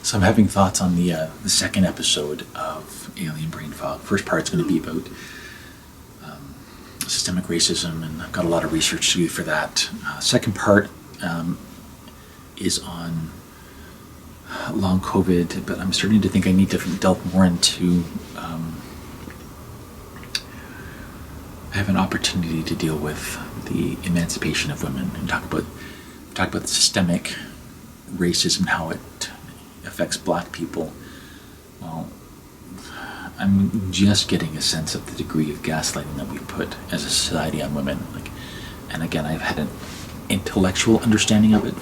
So I'm having thoughts on the second episode of Alien Brain Fog. First part's going to be about systemic racism, and I've got a lot of research to do for that. Second part is on long COVID, but I'm starting to think I need to delve more into. I have an opportunity to deal with the emancipation of women and talk about the systemic racism, how it affects Black people. Well, I'm just getting a sense of the degree of gaslighting that we put as a society on women. And again, I've had an intellectual understanding of it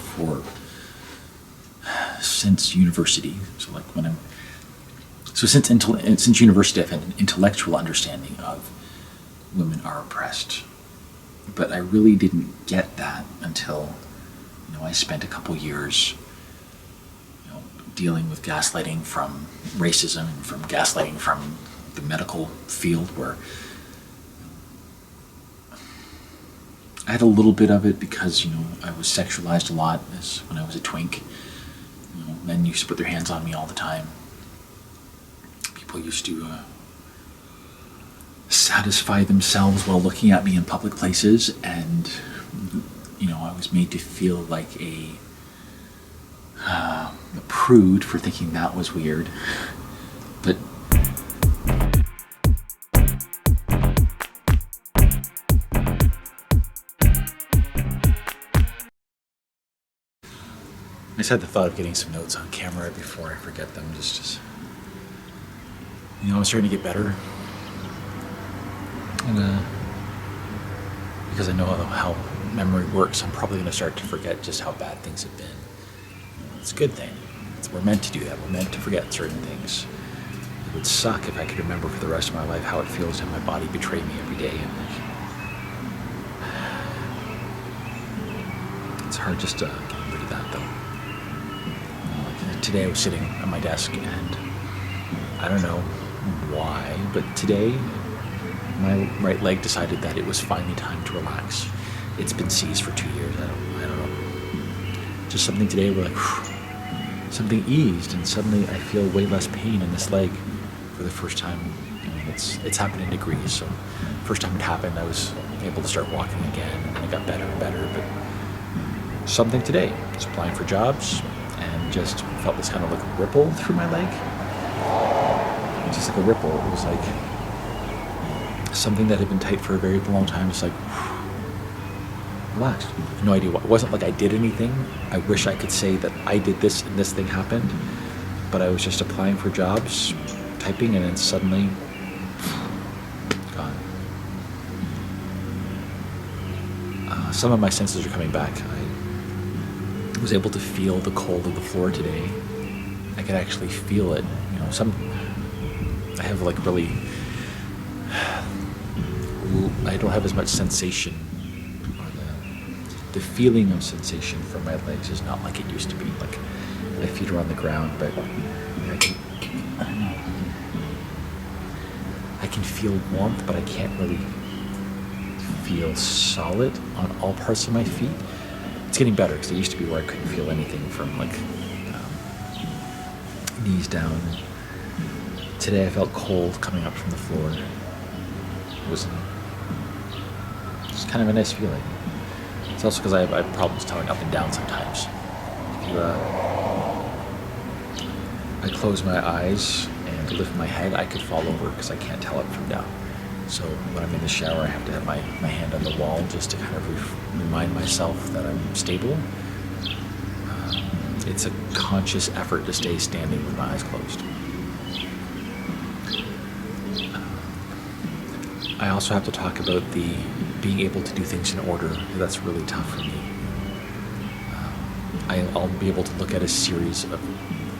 since university. Since university, I've had an intellectual understanding of women are oppressed. But I really didn't get that until I spent a couple years dealing with gaslighting from racism and from gaslighting from the medical field, where I had a little bit of it because I was sexualized a lot when I was a twink. Men used to put their hands on me all the time. People used to satisfy themselves while looking at me in public places, and I was made to feel like a prude for thinking that was weird. But I just had the thought of getting some notes on camera before I forget them. Just I'm starting to get better, and because I know how memory works, I'm probably going to start to forget just how bad things have been. It's a good thing. We're meant to do that. We're meant to forget certain things. It would suck if I could remember for the rest of my life how it feels to have my body betray me every day. It's hard just to get rid of that, though. Today I was sitting at my desk, and I don't know why, but today my right leg decided that it was finally time to relax. It's been seized for 2 years. I don't know. Just something today where something eased, and suddenly I feel way less pain in this leg for the first time. It's happened in degrees. So first time it happened, I was able to start walking again, and then it got better and better. But something today, I was applying for jobs, and just felt this kind of ripple through my leg. Just like a ripple. It was like something that had been tight for a very long time. Just relaxed. No idea why. It wasn't like I did anything. I wish I could say that I did this and this thing happened, but I was just applying for jobs, typing, and then suddenly gone. Some of my senses are coming back. I was able to feel the cold of the floor today. I could actually feel it. I have really, I don't have as much sensation. The feeling of sensation from my legs is not like it used to be. My feet are on the ground, but I can feel warmth, but I can't really feel solid on all parts of my feet. It's getting better, because it used to be where I couldn't feel anything from knees down. Today I felt cold coming up from the floor. It was kind of a nice feeling. It's also because I have problems telling up and down sometimes. If I close my eyes and lift my head, I could fall over because I can't tell up from down. So when I'm in the shower, I have to have my hand on the wall just to kind of remind myself that I'm stable. It's a conscious effort to stay standing with my eyes closed. I also have to talk about being able to do things in order. That's really tough for me. I'll be able to look at a series of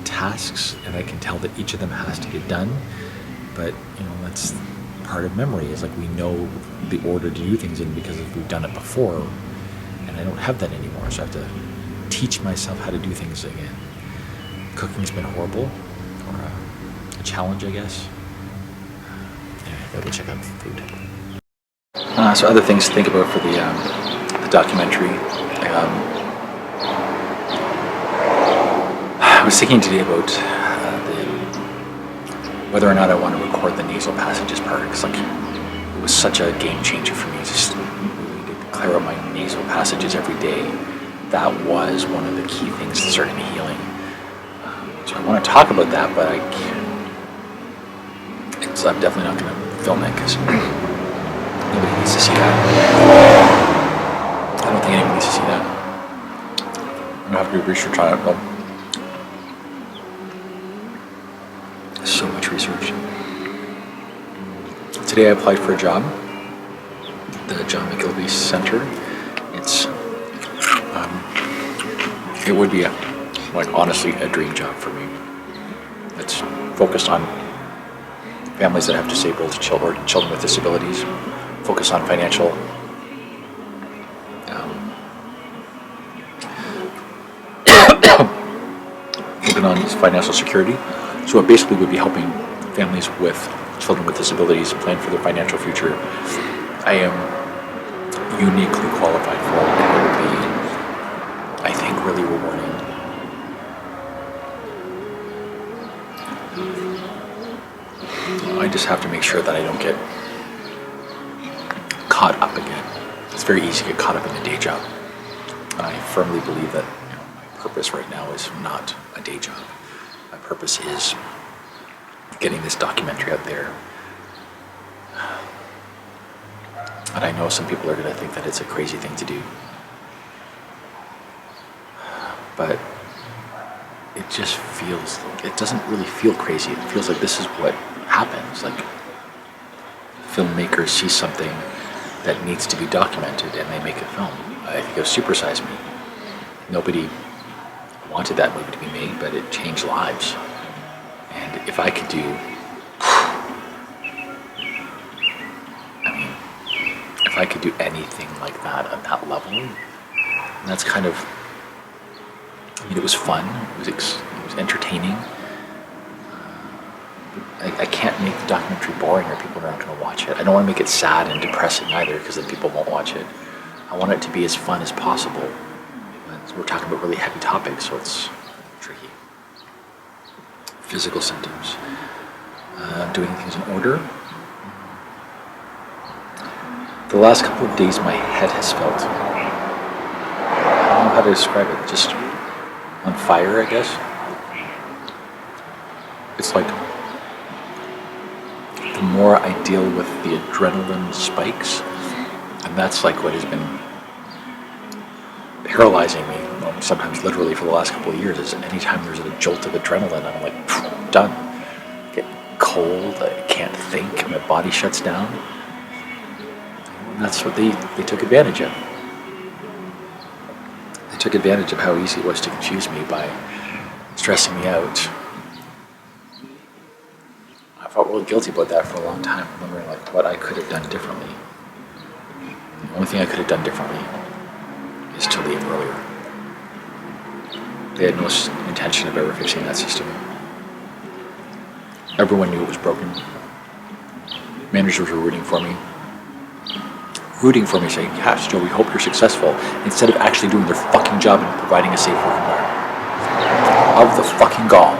tasks, and I can tell that each of them has to get done. But that's part of memory. Is we know the order to do things in because we've done it before, and I don't have that anymore. So I have to teach myself how to do things again. Cooking's been horrible, or a challenge, I guess. Anyway, I'll check out the food. So other things to think about for the documentary. was thinking today about whether or not I want to record the nasal passages part, because like it was such a game changer for me. Just really to clear out my nasal passages every day. That was one of the key things that started me healing. So I want to talk about that, but I'm definitely not going to film it because nobody needs to see that. I don't think anyone needs to see that. I'm going to have to do research on it, though. So much research. Today I applied for a job, the John McGilvey Center. It would be honestly a dream job for me. It's focused on families that have disabled children with disabilities, focus on financial financial security. So it basically would be helping families with children with disabilities plan for their financial future. I am uniquely qualified for it, and it would be, I think, really rewarding. I just have to make sure that I don't get caught up again. It's very easy to get caught up in a day job. I firmly believe that my purpose right now is not a day job. My purpose is getting this documentary out there. And I know some people are going to think that it's a crazy thing to do. But it just feels, it doesn't really feel crazy. It feels like this is what happens. Like filmmakers see something that needs to be documented and they make a film. I think of Supersize Me. Nobody wanted that movie to be made, but it changed lives. And if I could do, if I could do anything like that at that level, that's kind of, it was fun, it was entertaining. I can't make the documentary boring or people are not going to watch it. I don't want to make it sad and depressing either because then people won't watch it. I want it to be as fun as possible. We're talking about really heavy topics, so it's tricky. Physical symptoms. Doing things in order. The last couple of days my head has felt, I don't know how to describe it, just on fire, I guess. It's like the more I deal with the adrenaline spikes, and that's like what has been paralyzing me, sometimes literally for the last couple of years, is anytime there's a jolt of adrenaline, I'm like, done. I get cold, I can't think, my body shuts down. And that's what they took advantage of. They took advantage of how easy it was to confuse me by stressing me out. I felt really guilty about that for a long time, wondering like what I could have done differently. The only thing I could have done differently is to leave earlier. They had no intention of ever fixing that system. Everyone knew it was broken. Managers were rooting for me, saying, yes, Joe, we hope you're successful, instead of actually doing their fucking job and providing a safe work environment. Of the fucking gall.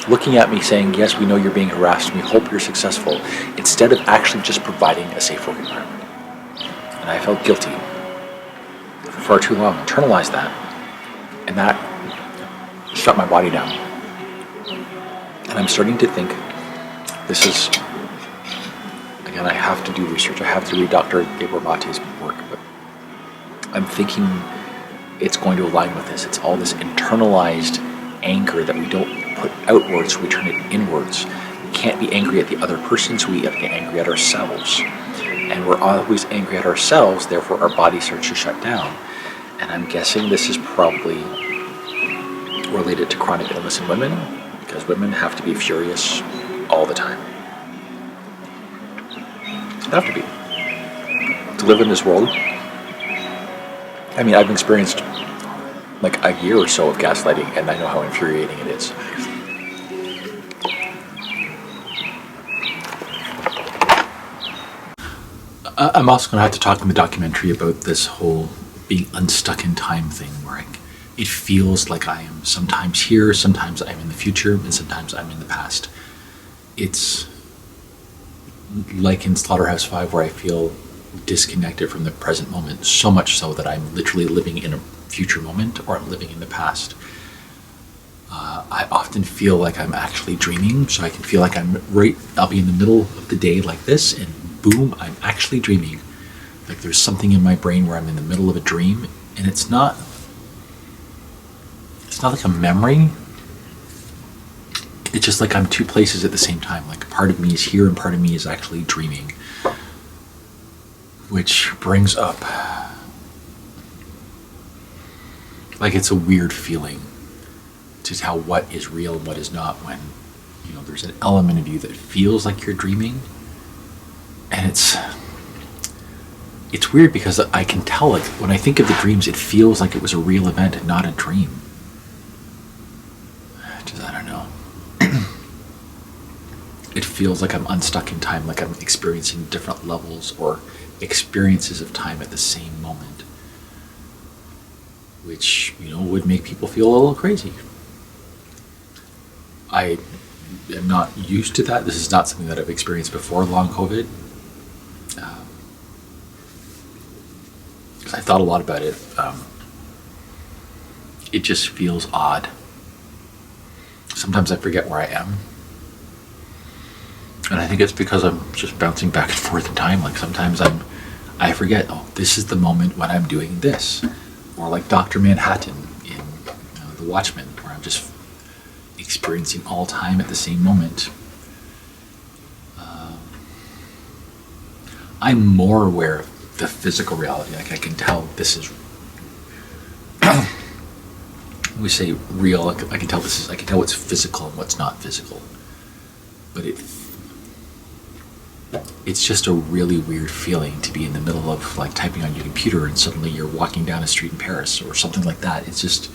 Looking at me saying, yes, we know you're being harassed, we hope you're successful, instead of actually just providing a safe work environment. And I felt guilty for far too long, internalized that, and that shut my body down. And I'm starting to think this is, again, I have to do research, I have to read Dr. Gabriel Mate's work, but I'm thinking it's going to align with this. It's all this internalized anger that we don't put outwards, so we turn it inwards. We can't be angry at the other person, so we have to get angry at ourselves. And we're always angry at ourselves, therefore our body starts to shut down. And I'm guessing this is probably related to chronic illness in women, because women have to be furious all the time. They have to be. To live in this world, I mean, I've experienced like a year or so of gaslighting, and I know how infuriating it is. I'm also going to have to talk in the documentary about this whole being unstuck in time thing, where it feels like I am sometimes here, sometimes I'm in the future, and sometimes I'm in the past. It's like in Slaughterhouse Five, where I feel disconnected from the present moment, so much so that I'm literally living in a future moment, or I'm living in the past. I often feel like I'm actually dreaming, so I can feel like I'll be in the middle of the day like this, and boom, I'm actually dreaming. Like there's something in my brain where I'm in the middle of a dream, and it's not like a memory. It's just like I'm two places at the same time. Like part of me is here and part of me is actually dreaming. Which brings up, like, it's a weird feeling to tell what is real and what is not, when, you know, there's an element of you that feels like you're dreaming. And it's weird because I can tell, like, when I think of the dreams, it feels like it was a real event and not a dream. Just, I don't know. It feels like I'm unstuck in time, like I'm experiencing different levels or experiences of time at the same moment, which, you know, would make people feel a little crazy. I am not used to that. This is not something that I've experienced before long COVID. I thought a lot about it. It just feels odd. Sometimes I forget where I am. And I think it's because I'm just bouncing back and forth in time. Like sometimes I forget, oh, this is the moment when I'm doing this. Or like Dr. Manhattan in The Watchmen, where I'm just experiencing all time at the same moment. I'm more aware of the physical reality. Like I can tell this is, we say real, I can tell I can tell what's physical and what's not physical. But it's just a really weird feeling to be in the middle of like typing on your computer and suddenly you're walking down a street in Paris or something like that. It's just,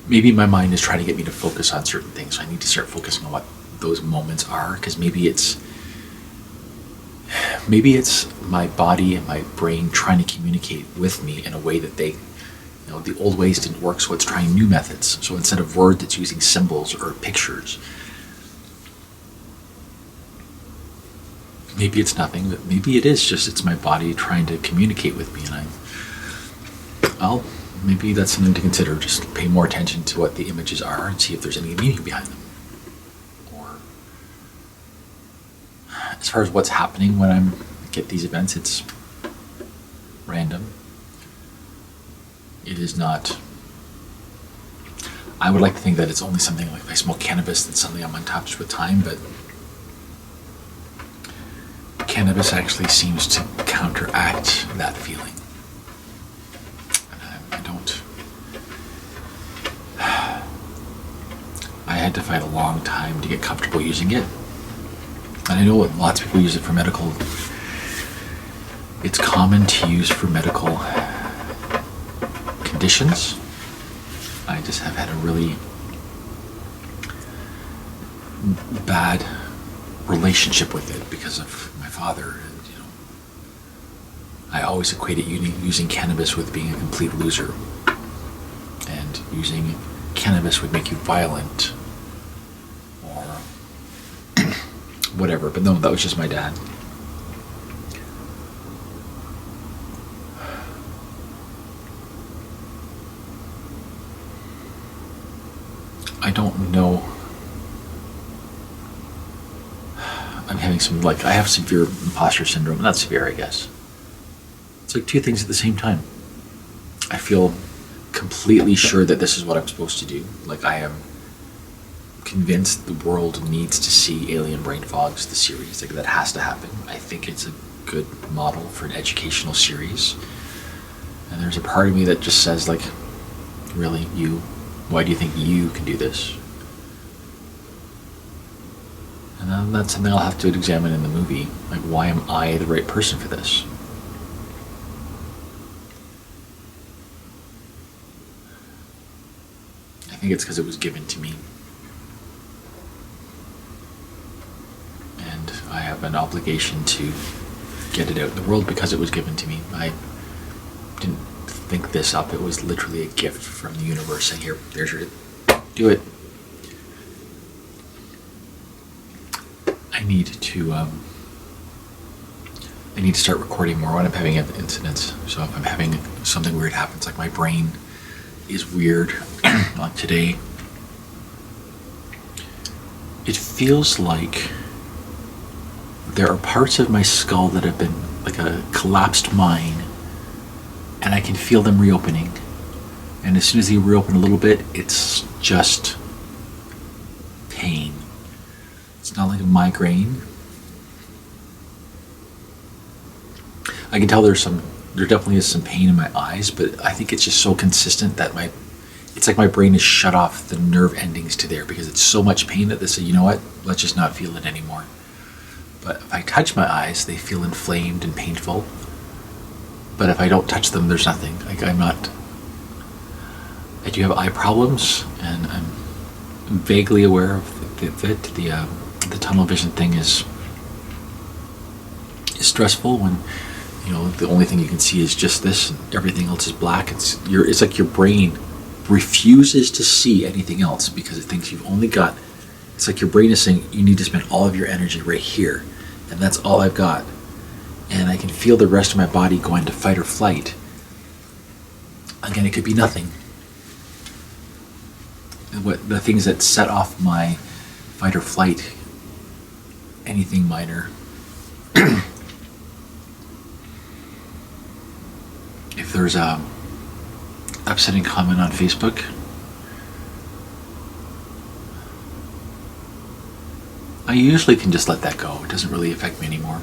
maybe my mind is trying to get me to focus on certain things. So I need to start focusing on what those moments are, because maybe it's my body and my brain trying to communicate with me in a way that they, you know, the old ways didn't work, so it's trying new methods. So instead of words, it's using symbols or pictures. Maybe it's nothing, but maybe it is just, it's my body trying to communicate with me, and maybe that's something to consider. Just pay more attention to what the images are and see if there's any meaning behind them. Or as far as what's happening when I get these events, it's random. It is not. I would like to think that it's only something like if I smoke cannabis, then suddenly I'm untouched with time, but cannabis actually seems to counteract that feeling. I had to fight a long time to get comfortable using it. And I know lots of people use it for medical. It's common to use for medical conditions. I just have had a really bad relationship with it because of my father. And, you know, I always equated using cannabis with being a complete loser. And using cannabis would make you violent or whatever. But no, that was just my dad. I don't know. I'm having some, I have severe imposter syndrome. Not severe, I guess. It's like two things at the same time. I feel completely sure that this is what I'm supposed to do. Like, I am convinced the world needs to see Alien Brain Fogs, the series. Like, that has to happen. I think it's a good model for an educational series. And there's a part of me that just says, like, really, you? Why do you think you can do this? And then that's something I'll have to examine in the movie. Like, why am I the right person for this? I think it's because it was given to me. And I have an obligation to get it out in the world because it was given to me. I didn't think this up. It was literally a gift from the universe saying, here, there's your, do it. I need to start recording more when I'm having incidents. So if I'm having something weird happens, like my brain is weird, like today, it feels like there are parts of my skull that have been like a collapsed mine, and I can feel them reopening. And as soon as they reopen a little bit, it's just pain. It's not like a migraine. I can tell there definitely is some pain in my eyes, but I think it's just so consistent that it's like my brain has shut off the nerve endings to there because it's so much pain that they say, you know what, let's just not feel it anymore. But if I touch my eyes, they feel inflamed and painful. But if I don't touch them, there's nothing. I do have eye problems, and I'm vaguely aware of it. The tunnel vision thing is stressful when, the only thing you can see is just this and everything else is black. It's like your brain refuses to see anything else because it thinks you've only got, it's like your brain is saying you need to spend all of your energy right here, and that's all I've got. And I can feel the rest of my body going to fight or flight. Again, it could be nothing. The things that set off my fight or flight, anything minor. If there's a upsetting comment on Facebook, I usually can just let that go. It doesn't really affect me anymore.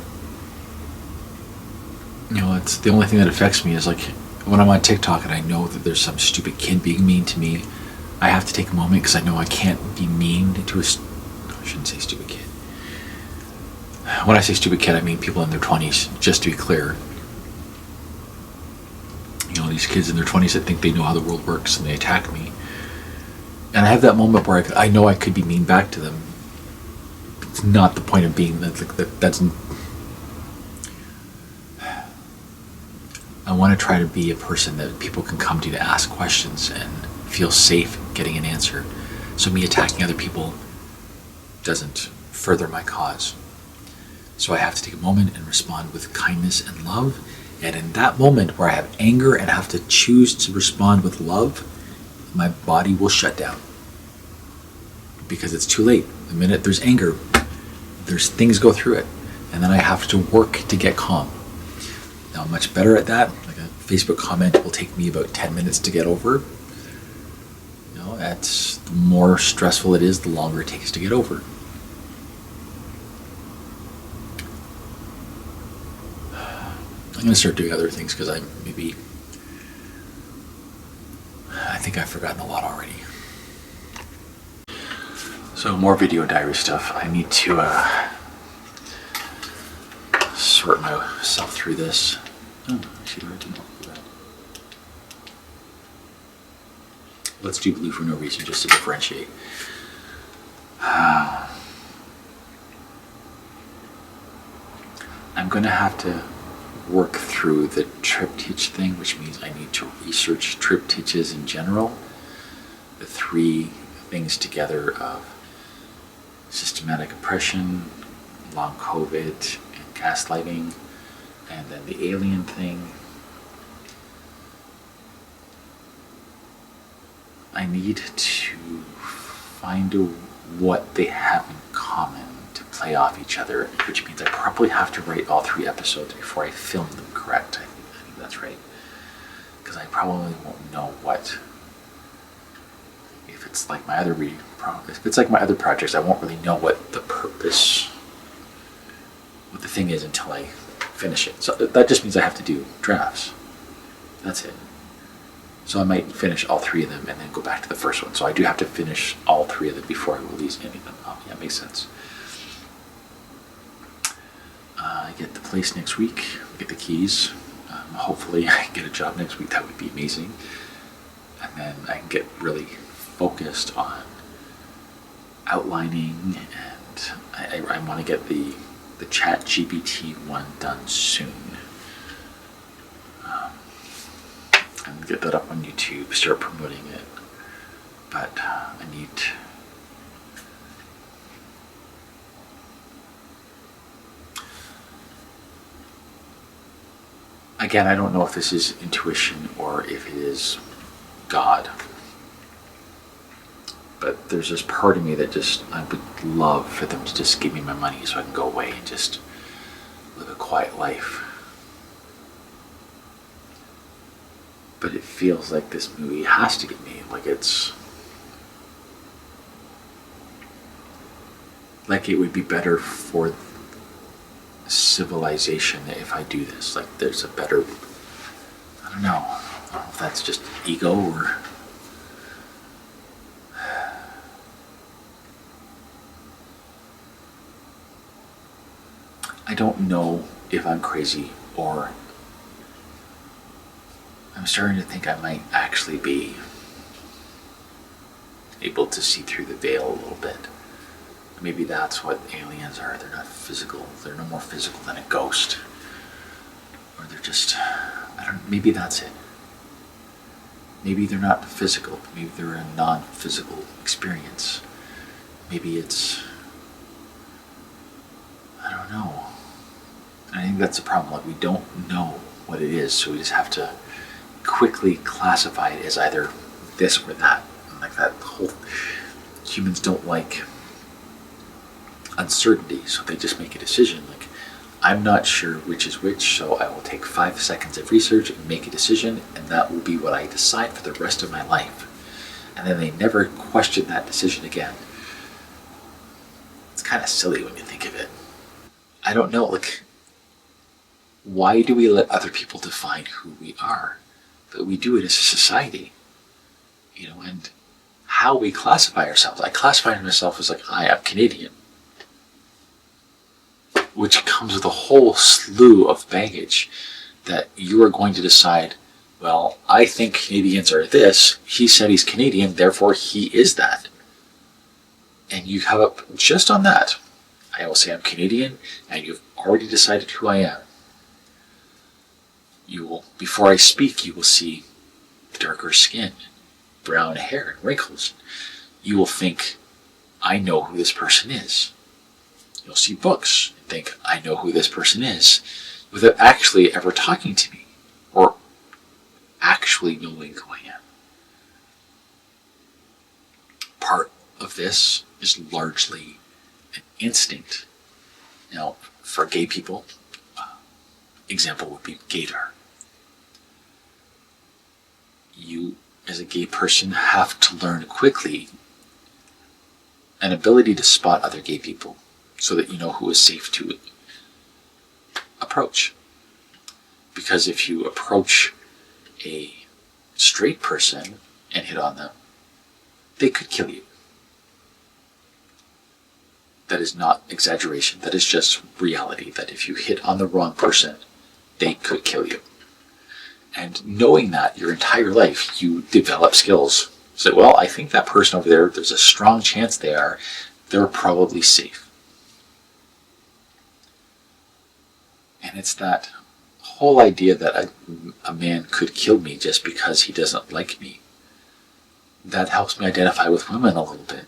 It's the only thing that affects me is like when I'm on TikTok and I know that there's some stupid kid being mean to me, I have to take a moment because I know I can't be mean to I shouldn't say stupid kid. When I say stupid kid, I mean people in their 20s, just to be clear. These kids in their 20s that think they know how the world works and they attack me. And I have that moment where I know I could be mean back to them. It's not the point of being that's. I want to try to be a person that people can come to ask questions and feel safe getting an answer. So me attacking other people doesn't further my cause. So I have to take a moment and respond with kindness and love. And in that moment where I have anger and have to choose to respond with love, my body will shut down. Because it's too late. The minute there's anger, there's things go through it. And then I have to work to get calm. Now I'm much better at that. Like a Facebook comment will take me about 10 minutes to get over. That's the more stressful it is, the longer it takes to get over. I'm going to start doing other things because I think I've forgotten a lot already. So more video diary stuff. I need to sort myself through this. Oh, actually, I didn't do that. Let's do blue for no reason, just to differentiate. I'm going to have to work through the triptych thing, which means I need to research triptychs in general. The three things together of systematic oppression, long COVID, and gaslighting, and then the alien thing. I need to find what they have in common to play off each other, which means I probably have to write all 3 episodes before I film them correct. I think that's right. Because I probably won't know if it's like my other projects, I won't really know what the purpose, what the thing is until I finish it. So that just means I have to do drafts. That's it. So I might finish all 3 of them and then go back to the first one. So I do have to finish all 3 of them before I release any of them. Oh, yeah, makes sense. I get the place next week. I get the keys. Hopefully I can get a job next week. That would be amazing. And then I can get really focused on outlining, and I want to get the the ChatGPT one done soon. And get that up on YouTube, start promoting it. But I need... Again, I don't know if this is intuition or if it is God. But there's this part of me that just, I would love for them to just give me my money so I can go away and just live a quiet life. But it feels like this movie has to get me. Like it's... Like it would be better for civilization if I do this. Like there's a better... I don't know. I don't know if that's just ego or... I don't know if I'm crazy or I'm starting to think I might actually be able to see through the veil a little bit. Maybe that's what aliens are. They're not physical. They're no more physical than a ghost. Or they're just, I don't, maybe that's it. Maybe they're not physical. Maybe they're a non-physical experience. Maybe it's, I don't know. I think that's the problem. Like we don't know what it is, so we just have to quickly classify it as either this or that. And like that whole, humans don't like uncertainty, so they just make a decision. Like, I'm not sure which is which, so I will take 5 seconds of research and make a decision, and that will be what I decide for the rest of my life. And then they never question that decision again. It's kind of silly when you think of it. I don't know, like, why do we let other people define who we are? But we do it as a society, you know, and how we classify ourselves. I classify myself as like, I am Canadian, which comes with a whole slew of baggage that you are going to decide, well, I think Canadians are this, he said he's Canadian, therefore he is that. And you have up just on that. I will say I'm Canadian, and you've already decided who I am. You will, before I speak, you will see darker skin, brown hair, and wrinkles. You will think, I know who this person is. You'll see books and think, I know who this person is, without actually ever talking to me, or actually knowing who I am. Part of this is largely an instinct. Now, for gay people, example would be gaydar. You, as a gay person, have to learn quickly an ability to spot other gay people so that you know who is safe to approach. Because if you approach a straight person and hit on them, they could kill you. That is not exaggeration. That is just reality. That if you hit on the wrong person, they could kill you. And knowing that your entire life, you develop skills. So, well, I think that person over there, there's a strong chance they're probably safe. And it's that whole idea that a man could kill me just because he doesn't like me. That helps me identify with women a little bit.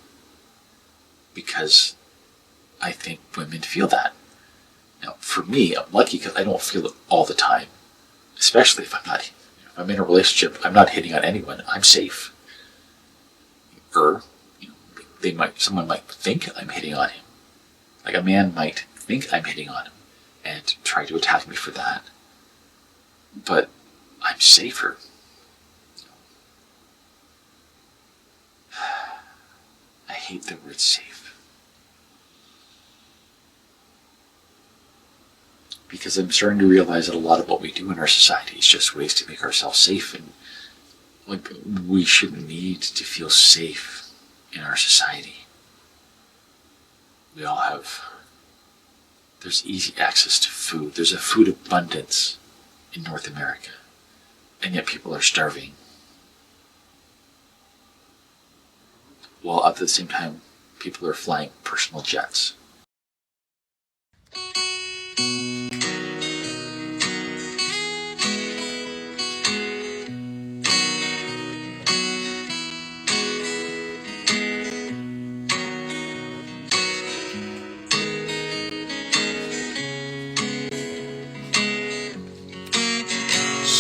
Because I think women feel that. Now, for me, I'm lucky because I don't feel it all the time. Especially if I'm in a relationship, I'm not hitting on anyone, I'm safe. Or, you know, someone might think I'm hitting on him. Like a man might think I'm hitting on him and try to attack me for that. But I'm safer. I hate the word safe. Because I'm starting to realize that a lot of what we do in our society is just ways to make ourselves safe, and like we shouldn't need to feel safe in our society. We all have, there's easy access to food. There's a food abundance in North America, and yet people are starving. While at the same time, people are flying personal jets.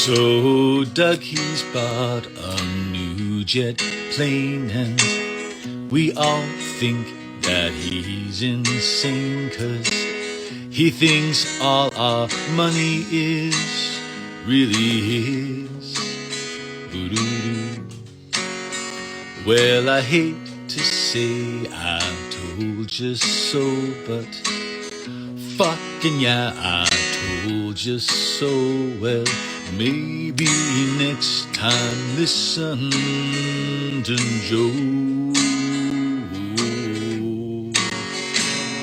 So Doug, he's bought a new jet plane, and we all think that he's insane, 'cause he thinks all our money is really his. Doo-doo-doo. Well, I hate to say I told you so, but fucking yeah, I told you so. Well, maybe next time listen to Joe.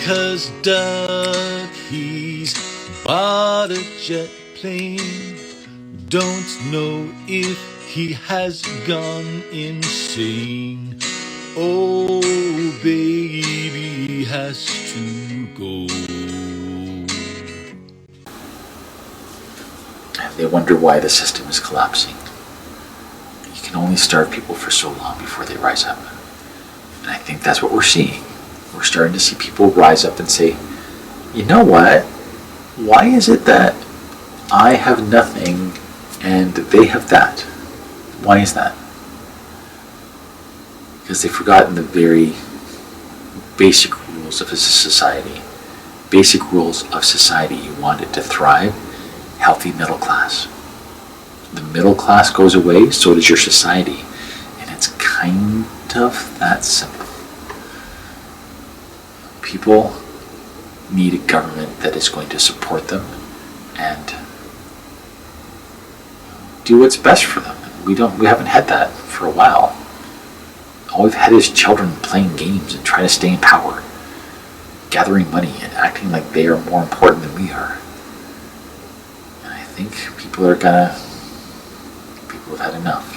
'Cause Doug, he's bought a jet plane. Don't know if he has gone insane. Oh, baby has to go. They wonder why the system is collapsing. You can only starve people for so long before they rise up. And I think that's what we're seeing. We're starting to see people rise up and say, you know what? Why is it that I have nothing and they have that? Why is that? Because they've forgotten the very basic rules of a society. Basic rules of society. You want it to thrive. Healthy middle class. The middle class goes away, so does your society. And it's kind of that simple. People need a government that is going to support them and do what's best for them. We haven't had that for a while. All we've had is children playing games and trying to stay in power, gathering money and acting like they are more important than we are. And I think people have had enough.